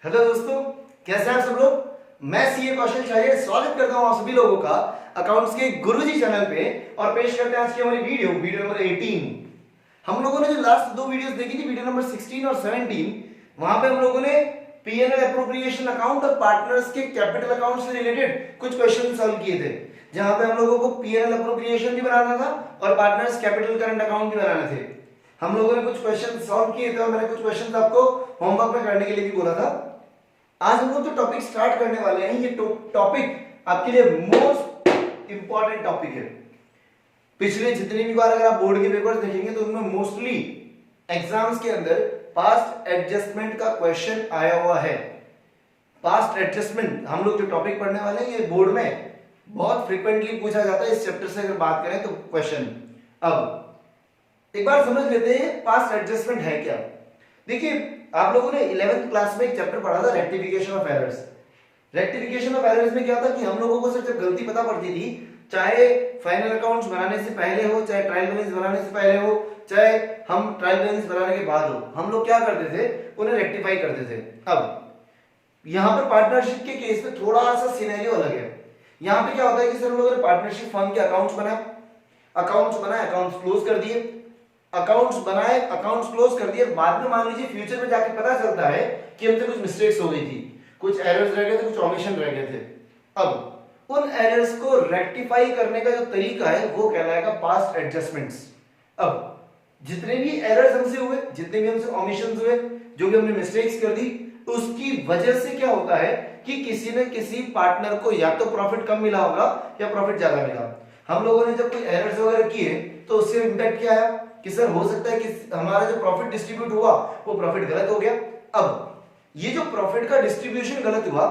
Hello दोस्तों, कैसे हैं आप सब लोग। मैं सीए कौशल चार्य स्वागत करता हूं आप सभी लोगों का अकाउंट्स के गुरुजी चैनल पे और पेश करते हैं आज की हमारी वीडियो नंबर 18। हम लोगों ने जो लास्ट दो वीडियोस देखी थी, वीडियो नंबर 16 और 17, वहां पे हम लोगों ने पीएनएल अप्रोप्रिएशन अकाउंट और पार्टनर्स के कैपिटल अकाउंट से रिलेटेड कुछ क्वेश्चन सॉल्व किए थे, जहां पे हम लोगों को पीएनएल अप्रोप्रिएशन भी बनाना था और पार्टनर्स कैपिटल करंट अकाउंट भी बनाने थे। हम लोगों ने कुछ क्वेश्चन सॉल्व किए थे और मैंने कुछ क्वेश्चन आपको होमवर्क में करने के लिए भी बोला था। आज हम लोग जो टॉपिक स्टार्ट करने वाले हैं, ये टॉपिक आपके लिए मोस्ट इंपॉर्टेंट टॉपिक है। पिछले जितनी भी बार अगर आप बोर्ड के पेपर्स देखेंगे तो उनमें मोस्टली एग्जाम्स के अंदर पास्ट एडजस्टमेंट का क्वेश्चन आया हुआ है। पास्ट एडजस्टमेंट हम लोग जो टॉपिक पढ़ने वाले हैं, ये बोर्ड में बहुत फ्रीक्वेंटली पूछा जाता है। इस चैप्टर से अगर बात करें तो क्वेश्चन, अब एक बार समझ लेते हैं पास्ट एडजस्टमेंट है क्या। देखिए, आप लोगों ने 11th क्लास में एक चैप्टर पढ़ा था, rectification of errors. Rectification of errors में क्या था कि हम लोगों को सिर्फ जब गलती पता पड़ती थी, चाहे फाइनल अकाउंट्स बनाने से पहले हो, चाहे ट्रायल बैलेंस बनाने से पहले हो, चाहे हम ट्रायल बैलेंस बनाने के बाद हो, हम लोग क्या करते थे, उन्हें रेक्टिफाई करते थे। अब यहां पर पार्टनरशिप के केस में थोड़ा सा सिनेरियो अलग है। यहां पे क्या होता है कि सर हम लोगों ने पार्टनरशिप फर्म के अकाउंट्स बनाए, अकाउंट्स क्लोज कर दिए, अकाउंट्स क्लोज कर दिए। बाद में मान लीजिए फ्यूचर में जाके पता चलता है कि हमसे कुछ मिस्टेक्स हो गई थी, कुछ एरर्स रह गए थे, कुछ ओमिशन रह गए थे। अब उन एरर्स को रेक्टिफाई करने का जो तरीका है वो कहलाएगा पास्ट एडजस्टमेंट्स। अब जितने भी एरर्स हमसे हुए, जितने भी हमसे ओमिशंस हुए, जो भी हमने मिस्टेक्स कर दी, उसकी वजह से क्या होता है कि किसी न किसी पार्टनर को या तो प्रॉफिट कम मिला होगा या प्रॉफिट ज्यादा मिला। हम लोगों ने जब कोई एरर्स वगैरह किए तो उससे इंपैक्ट क्या है कि सर हो सकता है कि हमारा जो प्रॉफिट डिस्ट्रीब्यूट हुआ वो प्रॉफिट गलत हो गया। अब ये जो प्रॉफिट का डिस्ट्रीब्यूशन गलत हुआ,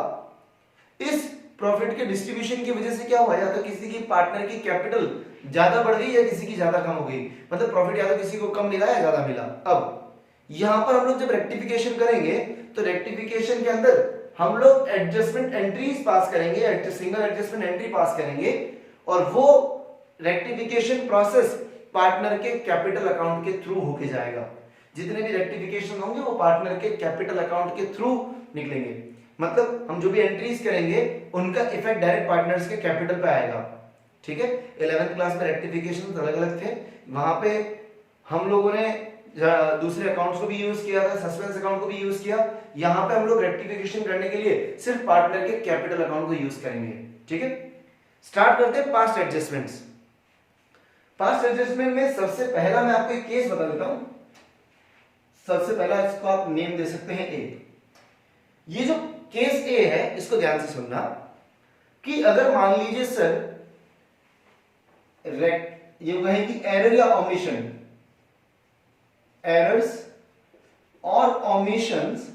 इस प्रॉफिट के डिस्ट्रीब्यूशन की वजह से क्या हुआ, या तो किसी की पार्टनर की कैपिटल ज्यादा बढ़ गई या किसी की ज्यादा कम हो गई, मतलब प्रॉफिट या तो किसी को कम मिला या ज्यादा मिला। अब यहां पर हम लोग जब रेक्टिफिकेशन करेंगे तो रेक्टिफिकेशन के अंदर हम लोग एडजस्टमेंट एंट्रीज पास करेंगे, सिंगल एडजस्टमेंट एंट्री पास करेंगे, और वो रेक्टिफिकेशन प्रोसेस पार्टनर के कैपिटल अकाउंट के थ्रू होके जाएगा। जितने भी रेक्टिफिकेशन होंगे वो पार्टनर के कैपिटल अकाउंट के थ्रू निकलेंगे। मतलब हम जो भी एंट्रीज करेंगे उनका इफेक्ट डायरेक्ट पार्टनर्स के कैपिटल पे आएगा। ठीक है, 11th क्लास में रेक्टिफिकेशन अलग अलग थे, वहां पे हम लोगों ने दूसरे अकाउंट्स को भी यूज किया था, सस्पेंस अकाउंट को भी यूज किया। यहां पे हम लोग रेक्टिफिकेशन करने के लिए सिर्फ पार्टनर के कैपिटल अकाउंट को यूज करेंगे। ठीक है, स्टार्ट करते हैं पास्ट एडजस्टमेंट्स। पास्ट एडजस्टमेंट में सबसे पहला मैं आपको एक केस बता देता हूं। सबसे पहला इसको आप नेम दे सकते हैं ए। ये जो केस ए है इसको ध्यान से सुनना कि अगर मान लीजिए सर ये कहें कि एरर या ओमिशन, एरर्स और ओमिशंस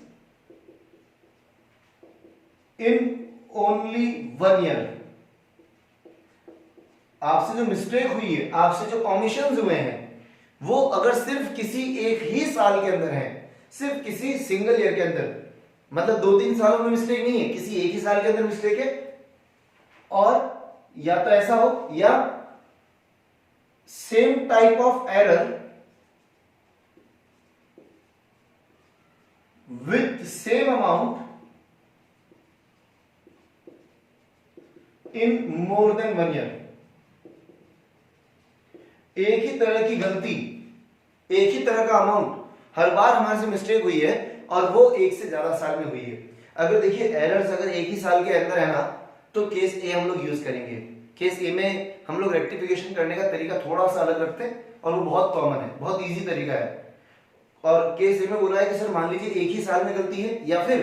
इन ओनली 1 ईयर, आपसे जो मिस्टेक हुई है, आपसे जो ओमिशंस हुए हैं, वो अगर सिर्फ किसी एक ही साल के अंदर है, सिर्फ किसी सिंगल ईयर के अंदर, मतलब 2-3 सालों में मिस्टेक नहीं है, किसी एक ही साल के अंदर मिस्टेक है, और या तो ऐसा हो या same type of error with same amount in more than 1 year. एक ही तरह की गलती, एक ही तरह का अमाउंट हर बार हमारे से मिस्टेक हुई है और वो एक से ज्यादा साल में हुई है। अगर देखिए एरर्स अगर एक ही साल के अंदर है ना, तो केस ए हम लोग यूज करेंगे। केस ए में हम लोग रेक्टिफिकेशन करने का तरीका थोड़ा सा अलग रखते हैं और वो बहुत कॉमन है, बहुत इजी तरीका है। और केस ए में बोला है कि सर मान लीजिए एक ही साल में गलती है या फिर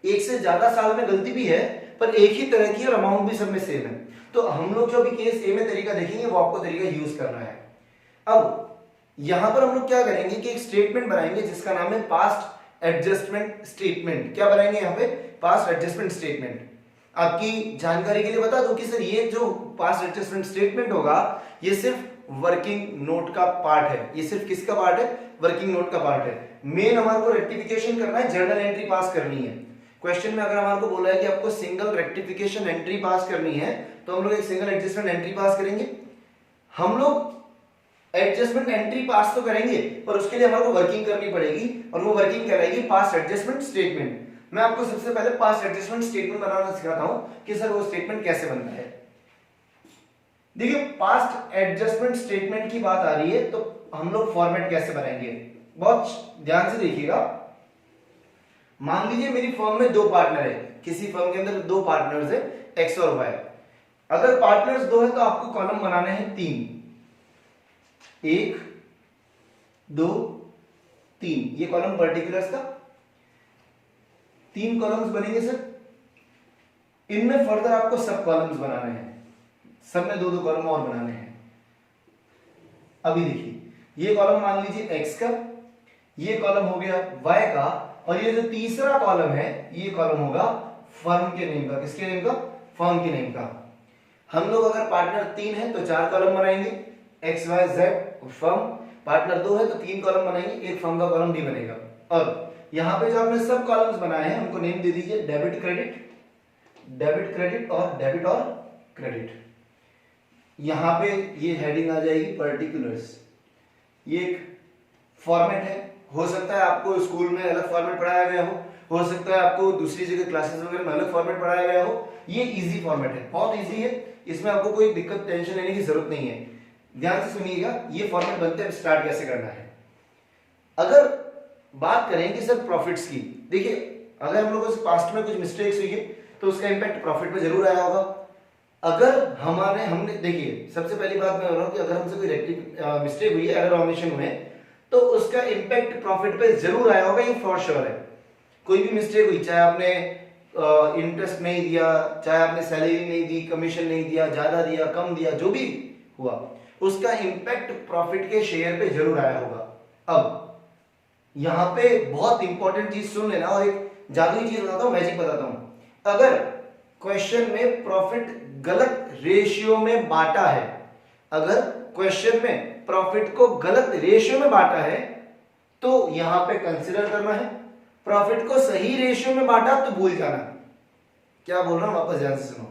एक से ज्यादा साल में गलती भी है, पर एक ही तरह की और अमाउंट भी सब में सेम है। तो हम लोग जो भी केस ए में तरीका देखेंगे वो आपको तरीका यूज करना है। अब यहां पर हम लोग क्या करेंगे कि एक स्टेटमेंट बनाएंगे जिसका नाम है पास्ट एडजस्टमेंट स्टेटमेंट। क्या बनाएंगे यहाँ पे, पास्ट एडजस्टमेंट स्टेटमेंट। आपकी जानकारी के लिए बता दूं कि सर ये जो पास्ट एडजस्टमेंट स्टेटमेंट होगा ये सिर्फ वर्किंग नोट का पार्ट है। ये सिर्फ किसका पार्ट है, वर्किंग नोट का पार्ट है। मेन हमारे को रेक्टिफिकेशन करना है, जर्नल एंट्री पास करनी है। क्वेश्चन में अगर हमारे को बोला है कि आपको सिंगल रेक्टिफिकेशन एंट्री पास करनी है तो हम लोग एक सिंगल एडजस्टमेंट एंट्री पास करेंगे। हम लोग एडजस्टमेंट एंट्री पास तो करेंगे पर उसके लिए हमारे को वर्किंग करनी पड़ेगी और वो वर्किंग कहलाएगी पास्ट एडजस्टमेंट स्टेटमेंट। मैं आपको सबसे पहले पास्ट एडजस्टमेंट स्टेटमेंट बनाना सिखाता हूं कि सर वो स्टेटमेंट कैसे बनता है। देखिए पास्ट एडजस्टमेंट स्टेटमेंट की बात आ रही है तो हम लोग फॉर्मेट कैसे बनाएंगे, बहुत ध्यान से देखिएगा। मान लीजिए मेरी फर्म में दो पार्टनर है, किसी फर्म के अंदर दो पार्टनर्स है एक्स और वाई। अगर पार्टनर्स दो है तो आपको कॉलम बनाने हैं 3, 1 2 3, ये कॉलम पर्टिकुलर्स का 3 कॉलम्स बनेंगे सर। इनमें फर्दर आपको सब कॉलम्स बनाने हैं, सब में 2-2 कॉलम और बनाने हैं। अभी देखिए ये कॉलम मान लीजिए x का, ये कॉलम हो गया y का, और ये जो तीसरा कॉलम है ये कॉलम होगा फर्म के नेम का। किसके नेम का? फर्म के नेम का। हम लोग अगर पार्टनर 3 है तो 4 कॉलम बनाएंगे, x y z firm. Partner 2 है तो 3 कॉलम बनाएंगे, एक फर्म का कॉलम भी बनेगा। और यहां पे जो आपने सब कॉलम्स बनाए हैं उनको नेम दे दीजिए डेबिट क्रेडिट, डेबिट क्रेडिट और डेबिट और क्रेडिट। यहां पे ये हेडिंग आ जाएगी पर्टिकुलर्स। ये एक फॉर्मेट है, हो सकता है आपको स्कूल में अलग फॉर्मेट पढ़ाया गया हो सकता है आपको दूसरी जगह क्लासेस वगैरह में अलग फॉर्मेट पढ़ाया गया हो। ये इजी फॉर्मेट है, बहुत इजी है, इसमें आपको कोई दिक्कत टेंशन लेने की जरूरत नहीं है। ध्यान से सुनिएगा ये फॉर्मेट बनते हैं, स्टार्ट कैसे करना है। अगर बात करें कि सर प्रॉफिट्स की, देखिए अगर हम लोगों से पास्ट में कुछ मिस्टेक्स हुई है तो उसका इंपैक्ट प्रॉफिट पे जरूर आया होगा। अगर हमने देखिए सबसे पहली बात मैं बोल रहा हूं कि अगर हमसे कोई मिस्टेक हुई है, एरर ऑमिशन हुए तो उसका इंपैक्ट प्रॉफिट पे जरूर आया होगा, ये फॉर श्योर है। कोई भी मिस्टेक हुई, चाहे आपने इंटरेस्ट नहीं दिया, चाहे आपने सैलरी नहीं दी, कमीशन नहीं दिया, ज्यादा दिया, कम दिया, जो भी हुआ उसका इंपैक्ट प्रॉफिट के शेयर पे जरूर आया होगा। अब यहां पे बहुत इंपॉर्टेंट चीज सुन लेना, और एक जादुई चीज बताता हूं, मैजिक बताता हूं। अगर क्वेश्चन में प्रॉफिट गलत रेशियो में बांटा है, अगर क्वेश्चन में प्रॉफिट को गलत रेशियो में बांटा है तो यहां पे कंसीडर करना है। प्रॉफिट को सही रेशियो में बांटा तो भूल जाना। क्या बोल रहा हूं वापस ध्यान से सुनो।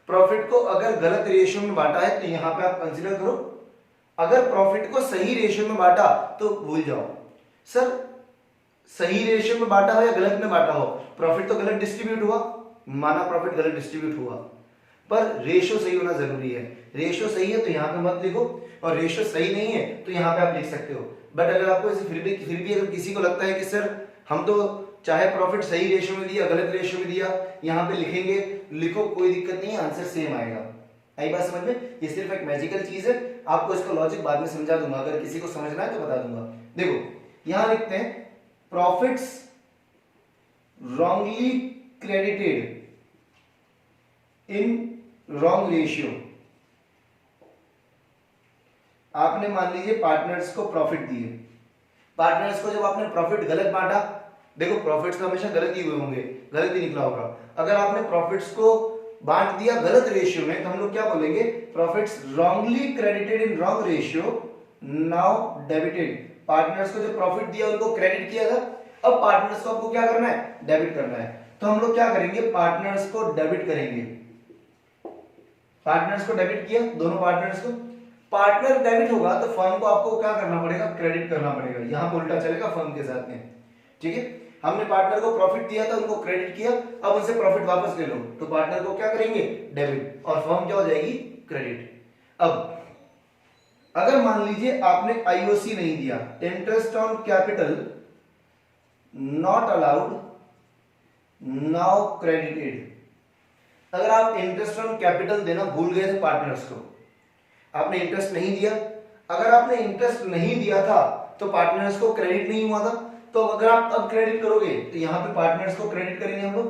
प्रॉफिट को अगर गलत रेशियो में बांटा है तो यहां पे आप कंसीडर करो, अगर प्रॉफिट को सही रेशियो में बांटा तो भूल जाओ। सर सही रेशियो में बांटा हो या गलत में बांटा हो, प्रॉफिट तो गलत डिस्ट्रीब्यूट हुआ, माना प्रॉफिट गलत डिस्ट्रीब्यूट हुआ, पर रेशियो सही होना जरूरी है। रेशियो सही है तो यहां पे मत लिखो, और रेशियो सही नहीं है तो यहां पे आप लिख सकते हो। बट अगर आपको ऐसे फिर भी अगर किसी को लगता है कि सर हम तो चाहे प्रॉफिट सही रेशियो में दिया, गलत रेशियो में दिया, यहां पे लिखेंगे, लिखो, कोई दिक्कत नहीं है, आंसर सेम आएगा। आई बात समझ में? ये सिर्फ एक मैजिकल चीज है, आपको इसका लॉजिक बाद में समझा दूंगा, अगर किसी को समझना है तो बता दूंगा। देखो यहां लिखते हैं profits wrongly credited in wrong ratio. आपने मान लीजिए पार्टनर्स को प्रॉफिट दिए, पार्टनर्स को जब आपने प्रॉफिट गलत बांटा, देखो प्रॉफिट्स तो हमेशा गलत ही हुए होंगे, गलत ही निकला होगा। अगर आपने प्रॉफिट्स को बांट दिया गलत रेशियो में तो हम लोग क्या बोलेंगे, profits wrongly credited in wrong ratio, now debited. Partners को जो प्रॉफिट दिया उनको क्रेडिट किया था, अब पार्टनर्स को आपको क्या करना है, डेबिट करना है। तो हम लोग क्या करेंगे, पार्टनर्स को डेबिट करेंगे। पार्टनर्स को डेबिट किया, दोनों पार्टनर्स को। पार्टनर डेबिट होगा तो फर्म को आपको क्या करना पड़ेगा, क्रेडिट करना पड़ेगा। यहां पर उल्टा चलेगा फर्म के साथ में, ठीक है। हमने पार्टनर को प्रॉफिट दिया था, उनको क्रेडिट किया, अब उनसे प्रॉफिट वापस ले लो, तो पार्टनर को क्या करेंगे, डेबिट, और फर्म क्या हो जाएगी, क्रेडिट। अब अगर मान लीजिए आपने आईओसी नहीं दिया, interest on capital not allowed, now credited. अगर आप इंटरेस्ट ऑन कैपिटल देना भूल गए थे पार्टनर्स को, आपने इंटरेस्ट नहीं दिया, अगर आपने इंटरेस्ट नहीं दिया था तो पार्टनर्स को क्रेडिट नहीं हुआ था, तो अगर आप अब क्रेडिट करोगे तो यहां पे पार्टनर्स को क्रेडिट करेंगे हम लोग।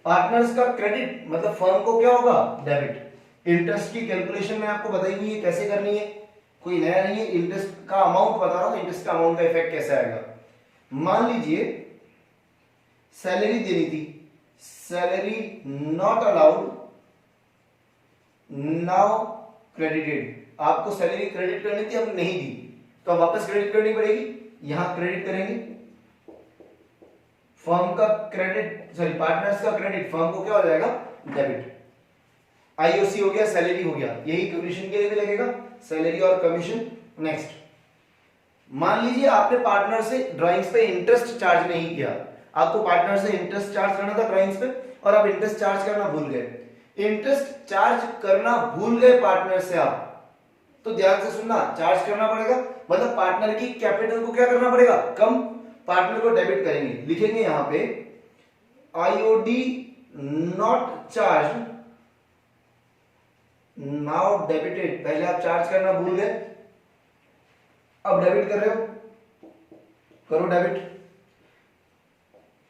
पार्टनर्स का क्रेडिट मतलब फर्म को क्या होगा, डेबिट। इंटरेस्ट की कैलकुलेशन में आपको बताई हुई है कैसे करनी है, कोई नया नहीं है। इंटरेस्ट का अमाउंट बता रहा हूं, इंटरेस्ट का अमाउंट का इफेक्ट कैसे आएगा। मान लीजिए सैलरी देनी थी, salary not allowed, now credited. आपको सैलरी क्रेडिट करनी थी, अब नहीं दी, तो अब वापस क्रेडिट करनी पड़ेगी, यहां क्रेडिट करेंगे। फर्म का क्रेडिट, सॉरी पार्टनर्स का क्रेडिट, फर्म को क्या हो जाएगा, डेबिट। आईओसी हो गया, सैलरी हो गया, यही कमीशन के लिए भी लगेगा, सैलरी और कमीशन। नेक्स्ट, मान लीजिए आपने पार्टनर से ड्राइंग्स पे इंटरेस्ट चार्ज नहीं किया, आपको पार्टनर से इंटरेस्ट चार्ज करना था ड्राइंग्स पे और आप इंटरेस्ट चार्ज करना भूल गए। इंटरेस्ट चार्ज करना भूल गए पार्टनर से आप, तो ध्यान से सुनना, चार्ज करना पड़ेगा मतलब पार्टनर की कैपिटल को क्या करना पड़ेगा, कम, पार्टनर को डेबिट करेंगे। लिखेंगे यहां पे IOD not charge now debited. पहले आप चार्ज करना भूल गए, अब डेबिट कर रहे हो, करो डेबिट।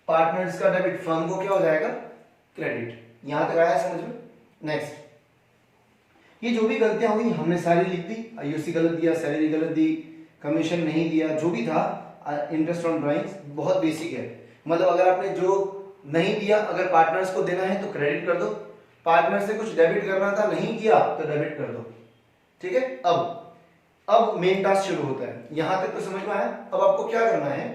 पार्टनर्स का डेबिट, फर्म को क्या हो जाएगा, क्रेडिट। यहां तक आया समझ में। नेक्स्ट, ये जो भी गलतियां हुई हमने सारी लिख दी। आईओसी गलत दिया, सैलरी गलत दी, कमीशन नहीं दिया, जो भी था, इंटरेस्ट ऑन ड्राइंग्स बहुत बेसिक है। मतलब अगर आपने जो नहीं दिया, अगर पार्टनर्स को देना है तो क्रेडिट कर दो, पार्टनर से कुछ डेबिट करना था नहीं किया तो डेबिट कर दो, ठीक है। अब मेन टास्क शुरू होता है। यहां तक तो समझ में आया। अब आपको क्या करना है,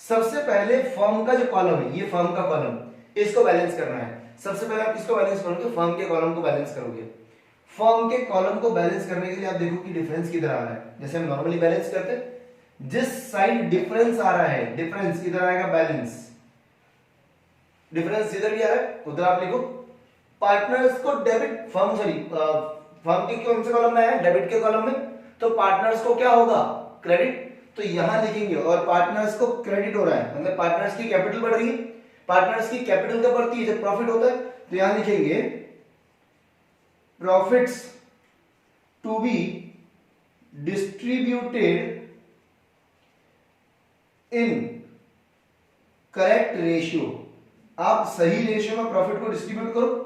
सबसे पहले फर्म का जो कॉलम है, ये फर्म का कॉलम, इसको बैलेंस करना है। सबसे पहले आप किसको बैलेंस करोगे, फर्म के कॉलम को बैलेंस करोगे। फर्म के कॉलम को बैलेंस करने के लिए आप देखो कि डिफरेंस किधर आ रहा है। जैसे हम नॉर्मली बैलेंस करते हैं, जिस साइड डिफरेंस आ रहा है, डिफरेंस इधर आएगा बैलेंस। डिफरेंस इधर भी आ रहा है, उधर आप लिखो पार्टनर्स को डेबिट, फर्म के कौन से कॉलम में है, डेबिट के कॉलम में, तो पार्टनर्स को क्या होगा, क्रेडिट। तो यहां लिखेंगे और पार्टनर्स को क्रेडिट हो रहा है, मतलब पार्टनर्स की कैपिटल बढ़ रही है। पार्टनर्स की कैपिटल कब बढ़ती है, जब प्रॉफिट होता है। तो यहां लिखेंगे profits to be distributed in correct ratio. आप सही रेशियो में प्रॉफिट को डिस्ट्रीब्यूट करो।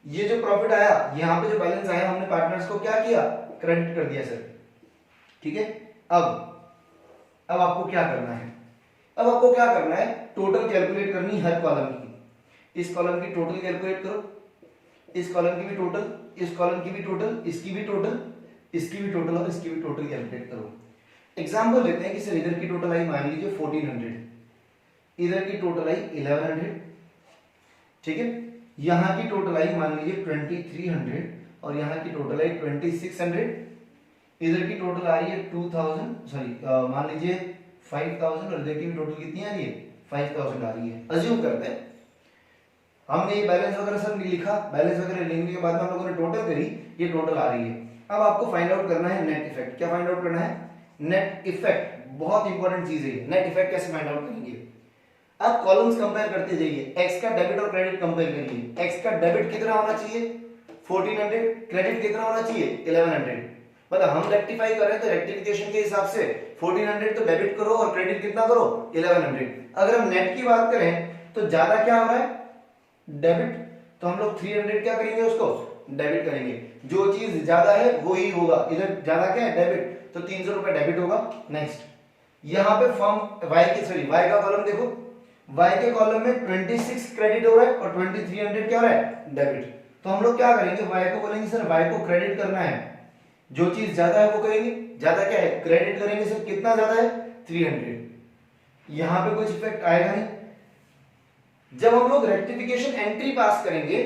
ये जो प्रॉफिट आया, यहां पे जो बैलेंस आया, हमने पार्टनर्स को क्या किया, क्रेडिट कर दिया सर, ठीक है। अब आपको क्या करना है, अब आपको क्या करना है, टोटल कैलकुलेट करनी हर कॉलम की। इस कॉलम की टोटल कैलकुलेट करो, इस कॉलम की भी टोटल, इस कॉलम की भी टोटल, इसकी भी टोटल, इसकी भी टोटल और इसकी भी टोटल कैलकुलेट करो। एग्जांपल लेते हैं कि सर इधर की टोटल आई मान लीजिए 1400, इधर की टोटल आई 1100, ठीक है। यहां की टोटल आई मान लीजिए 2300 और यहां की टोटल आई 2600। इधर की टोटल आ रही है 2000, मान लीजिए 5000 और इधर की भी टोटल कितनी आ रही है, 5000 आ रही है। अज्यूम करते हैं हमने ये बैलेंस वगैरह सब लिखा, बैलेंस वगैरह लिखने के बाद में हम लोगों ने टोटल करी, ये टोटल आ रही है। अब आपको फाइंड आउट करना है नेट इफेक्ट। क्या फाइंड आउट करना है, नेट इफेक्ट। बहुत इंपॉर्टेंट चीज है। नेट इफेक्ट कैसे फाइंड आउट करेंगे, आप कॉलम्स कंपेयर करते जाइए, एक्स का डेबिट और क्रेडिट कंपेयर करिए। एक्स का डेबिट कितना होना चाहिए, 1400, क्रेडिट कितना होना चाहिए, 1100। मतलब हम रेक्टिफाई कर रहे हैं तो रेक्टिफिकेशन के हिसाब से 1400 तो डेबिट करो और क्रेडिट कितना करो, 1100। अगर हम नेट की बात करें तो ज्यादा क्या हो रहा है, डेबिट, तो हम लोग 300 क्या करेंगे, उसको डेबिट करेंगे। जो चीज ज्यादा है वो ही होगा, इधर ज्यादा क्या है, डेबिट, तो 300 रुपए डेबिट होगा। नेक्स्ट, यहां पे फॉर्म वाई का कॉलम देखो, वाई के कॉलम में 26 क्रेडिट हो रहा है और 2300 क्या हो रहा है, डेबिट। तो हम लोग क्या करेंगे, वाई को बोलेंगे सर वाई को क्रेडिट करना है, जो चीज ज्यादा है वो करेंगे, ज्यादा क्या है, क्रेडिट करेंगे। सर कितना ज्यादा है, 300। यहां पे कुछ इफेक्ट आएगा नहीं। जब हम लोग रेक्टिफिकेशन एंट्री पास करेंगे,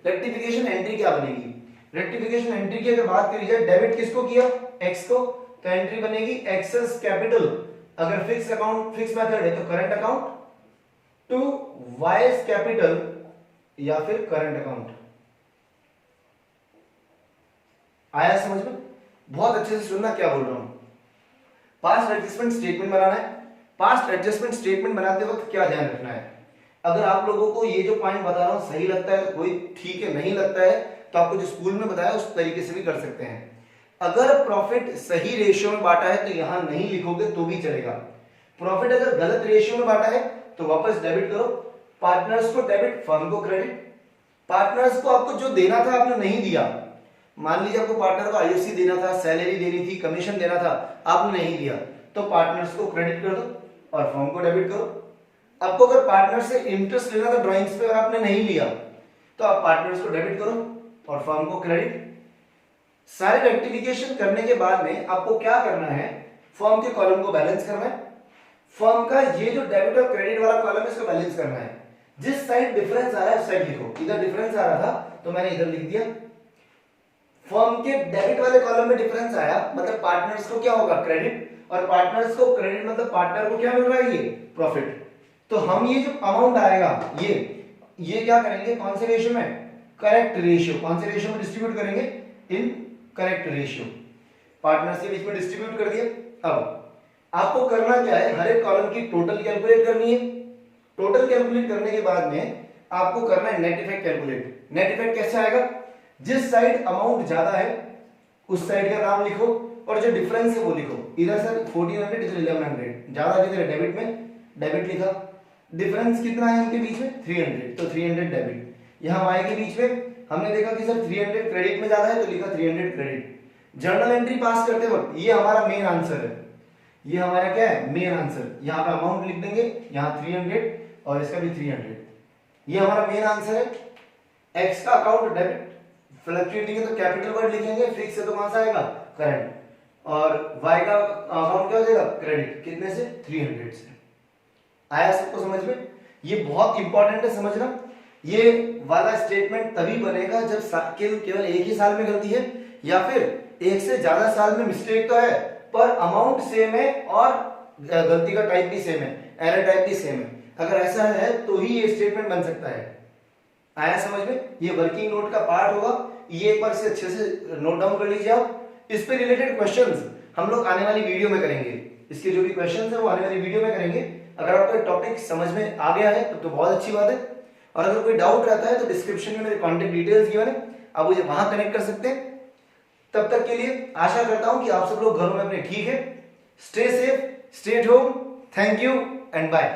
रेक्टिफिकेशन एंट्री क्या बनेगी, रेक्टिफिकेशन एंट्री की अगर बात करी जाए, डेबिट किसको किया, एक्स को, तो एंट्री बनेगी एक्सेस कैपिटल। अगर फिक्स अकाउंट, फिक्स मेथड है तो current account to wise capital या फिर करंट अकाउंट। आया समझ में, बहुत अच्छे से सुनना क्या बोल रहा हूं। पास्ट एडजस्टमेंट स्टेटमेंट बनाना है। पास्ट एडजस्टमेंट स्टेटमेंट बनाते वक्त क्या ध्यान रखना है, अगर आप लोगों को ये जो पॉइंट बता रहा हूं सही लगता है तो कोई ठीक है, नहीं लगता है तो आपको जो स्कूल में बताया उस तरीके से भी कर सकते हैं। अगर प्रॉफिट सही रेशियो में बांटा है तो यहां नहीं लिखोगे तो भी चलेगा। प्रॉफिट अगर गलत रेशियो में बांटा है तो वापस डेबिट करो, पार्टनर्स को डेबिट, फर्म को क्रेडिट। पार्टनर्स को आपको जो देना था आपने नहीं दिया, मान लीजिए आपको पार्टनर को आईओसी देना था, सैलरी देनी थी, कमीशन देना था, आपने नहीं दिया, तो पार्टनर्स को क्रेडिट कर दो और फर्म को डेबिट करो। आपको अगर पार्टनर से इंटरेस्ट लेना था ड्राइंग्स पे और आपने नहीं लिया, तो आप पार्टनर्स को डेबिट करो और फर्म को क्रेडिट। सारे रेक्टिफिकेशन करने के बाद में आपको क्या करना है, फर्म के कॉलम को बैलेंस करना है। फर्म का ये जो डेबिट और क्रेडिट वाला कॉलम है इसको बैलेंस करना है। जिस साइड डिफरेंस आ रहा है उस साइड लिखो। इधर डिफरेंस आ रहा था तो मैंने इधर लिख दिया। फर्म के डेबिट वाले कॉलम में डिफरेंस आया, मतलब पार्टनर्स को क्या होगा, क्रेडिट, और पार्टनर्स को क्रेडिट मतलब पार्टनर को क्या मिल रहा है, ये प्रॉफिट। तो हम ये जो अमाउंट आएगा ये क्या करेंगे, कौन से रेशियो में, करेक्ट रेशियो, कौन से रेशियो में डिस्ट्रीब्यूट करेंगे, इन करेक्ट रेशियो, पार्टनर्स के बीच में डिस्ट्रीब्यूट कर दिया। अब आपको करना क्या है, हर एक कॉलम की टोटल कैलकुलेट करनी है। टोटल कैलकुलेट करने के बाद में आपको करना है net effect calculate. Net effect कैसे आएगा, जिस साइड अमाउंट ज्यादा है उस साइड का नाम लिखो और जो डिफरेंस है वो लिखो। इधर सर 1400 इधर 1100, ज्यादा किधर है, डेबिट में, डेबिट लिखा। डिफरेंस कितना है इनके बीच में, 300, तो 300 डेबिट। यहाँ y के बीच में हमने देखा कि सर 300 क्रेडिट में ज्यादा है तो लिखा 300 क्रेडिट। जर्नल एंट्री पास करते वक्त ये हमारा मेन आंसर है, ये हमारा क्या है, मेन आंसर। यहाँ पे अमाउंट लिख देंगे, यहाँ 300 और इसका भी 300, ये हमारा मेन आंसर है। x का अकाउंट डेबिट, फ्लक्चुएटिंग है तो कैपिटल वर्ड लिखेंगे, फिक्स है तो कौन सा आएगा, करंट, और y का अकाउंट क्या हो जाएगा, क्रेडिट। कितने से, 300 से। आया सबको समझ में, ये बहुत इंपॉर्टेंट है समझना। ये वाला स्टेटमेंट तभी बनेगा जब केवल एक ही साल में गलती है, या फिर एक से ज्यादा साल में मिस्टेक तो है पर अमाउंट सेम है और गलती का टाइप भी सेम है, एरर टाइप भी सेम है। अगर ऐसा है तो ही ये स्टेटमेंट बन सकता है। आया समझ में, ये वर्किंग नोट का पार्ट होगा, ये एक बार से अच्छे से नोट डाउन कर लीजिए आप। इस पे रिलेटेड क्वेश्चंस हम लोग आने वाली वीडियो में करेंगे, इसके जो भी क्वेश्चंस है वो आने वाली वीडियो में करेंगे। अगर आपको टॉपिक समझ में आ गया है तो बहुत अच्छी बात है, और अगर कोई डाउट रहता है तो डिस्क्रिप्शन में मेरे कॉन्टेक्ट डिटेल्स गिवन है, आप मुझे वहां कनेक्ट कर सकते हैं। तब तक के लिए आशा करता हूं कि आप सब लोग घरों में अपने ठीक है। Stay safe, stay at home, thank you and bye.